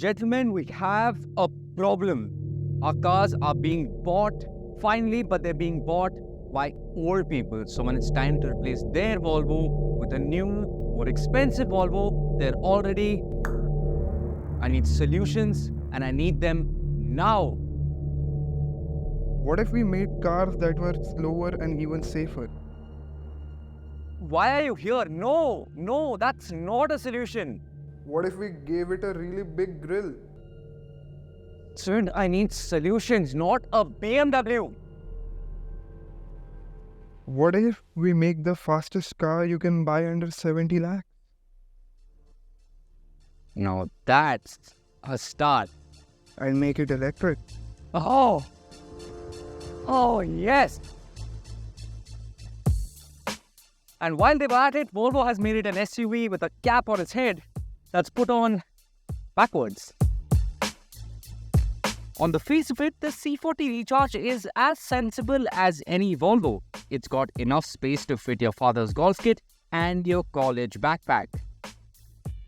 Gentlemen, we have a problem. Our cars are being bought finally, but they're being bought by old people. So when it's time to replace their Volvo with a new, more expensive Volvo, they're already... I need solutions and I need them now. What if we made cars that were slower and even safer? Why are you here? No, that's not a solution. What if we gave it a really big grille? Sir, I need solutions, not a BMW. What if we make the fastest car you can buy under 70 lakhs? No, that's a start. I'll make it electric. Oh, yes. And while they were at it, Volvo has made it an SUV with a cap on its head that's put on backwards. On the face of it, the C40 Recharge is as sensible as any Volvo. It's got enough space to fit your father's golf kit and your college backpack.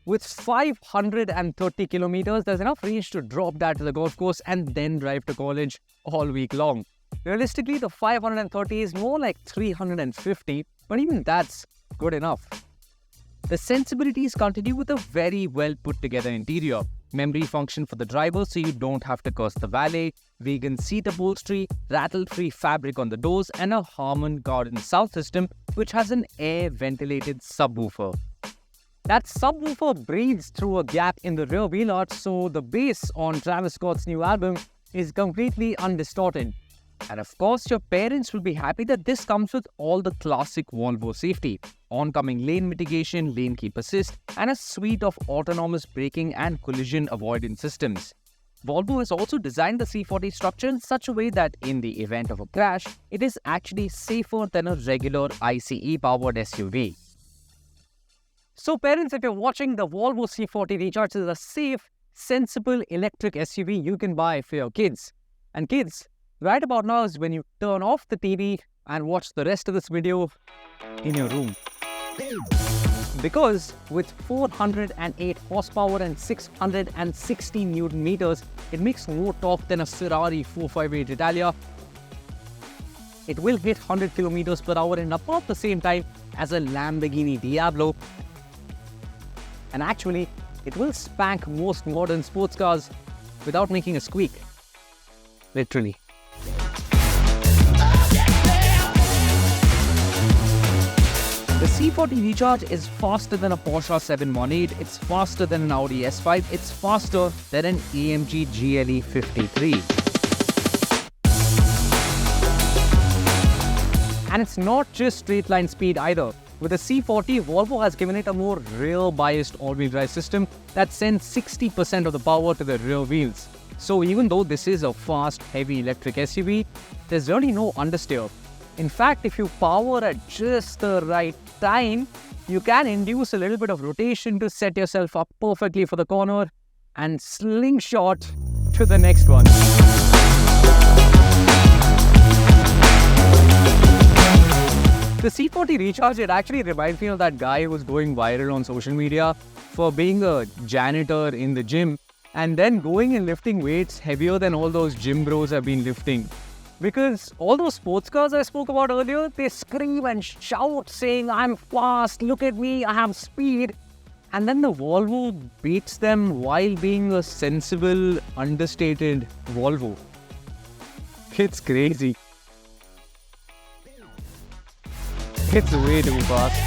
With 530 kilometers, there's enough range to drop that to the golf course and then drive to college all week long. Realistically, the 530 is more like 350, but even that's good enough. The sensibilities continue with a very well put together interior. Memory function for the driver so you don't have to curse the valet, vegan seat upholstery, rattle-free fabric on the doors, and a Harman Kardon sound system which has an air-ventilated subwoofer. That subwoofer breathes through a gap in the rear wheel arch, so the bass on Travis Scott's new album is completely undistorted. And of course, your parents will be happy that this comes with all the classic Volvo safety: oncoming lane mitigation, lane keep assist, and a suite of autonomous braking and collision avoidance systems. Volvo has also designed the C40 structure in such a way that in the event of a crash, it is actually safer than a regular ICE-powered SUV. So parents, if you're watching, the Volvo C40 Recharge is a safe, sensible electric SUV you can buy for your kids. And kids, right about now is when you turn off the TV and watch the rest of this video in your room. Because with 408 horsepower and 660 Newton meters, it makes more torque than a Ferrari 458 Italia. It will hit 100 kilometers per hour in about the same time as a Lamborghini Diablo. And actually, it will spank most modern sports cars without making a squeak. Literally. The C40 Recharge is faster than a Porsche 718, it's faster than an Audi S5, it's faster than an AMG GLE 53. And it's not just straight line speed either. With the C40, Volvo has given it a more rear-biased all-wheel drive system that sends 60% of the power to the rear wheels. So even though this is a fast, heavy electric SUV, there's really no understeer. In fact, if you power at just the right time, you can induce a little bit of rotation to set yourself up perfectly for the corner and slingshot to the next one. The C40 Recharge, it actually reminds me of that guy who was going viral on social media for being a janitor in the gym and then going and lifting weights heavier than all those gym bros have been lifting. Because all those sports cars I spoke about earlier, they scream and shout saying, "I'm fast, look at me, I have speed." And then the Volvo beats them while being a sensible, understated Volvo. It's crazy. It's way too fast.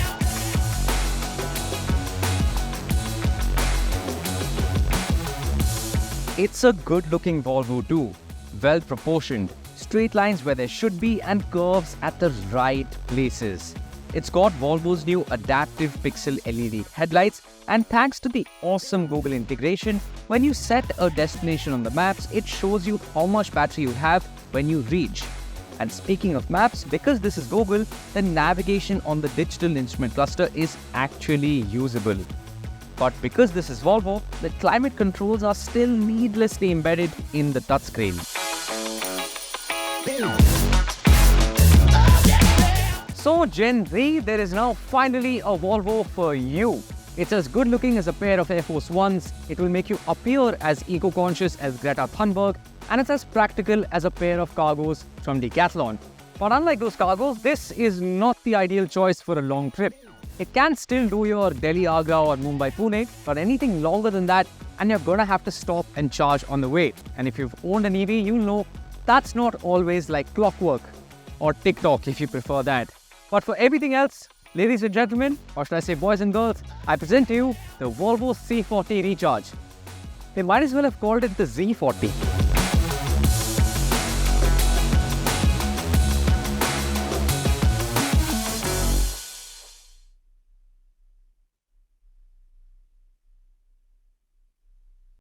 It's a good-looking Volvo too, well-proportioned, straight lines where there should be and curves at the right places. It's got Volvo's new adaptive pixel LED headlights, and thanks to the awesome Google integration, when you set a destination on the maps, it shows you how much battery you have when you reach. And speaking of maps, because this is Google, the navigation on the digital instrument cluster is actually usable. But because this is Volvo, the climate controls are still needlessly embedded in the touchscreen. So Gen Z, there is now finally a Volvo for you. It's as good looking as a pair of Air Force Ones, it will make you appear as eco-conscious as Greta Thunberg, and it's as practical as a pair of cargos from Decathlon. But unlike those cargos, this is not the ideal choice for a long trip. It can still do your Delhi-Agra or Mumbai-Pune, but anything longer than that, and you're gonna have to stop and charge on the way. And if you've owned an EV, you'll know that's not always like clockwork, or TikTok if you prefer that. But for everything else, ladies and gentlemen, or should I say boys and girls, I present to you the Volvo C40 Recharge. They might as well have called it the Z40.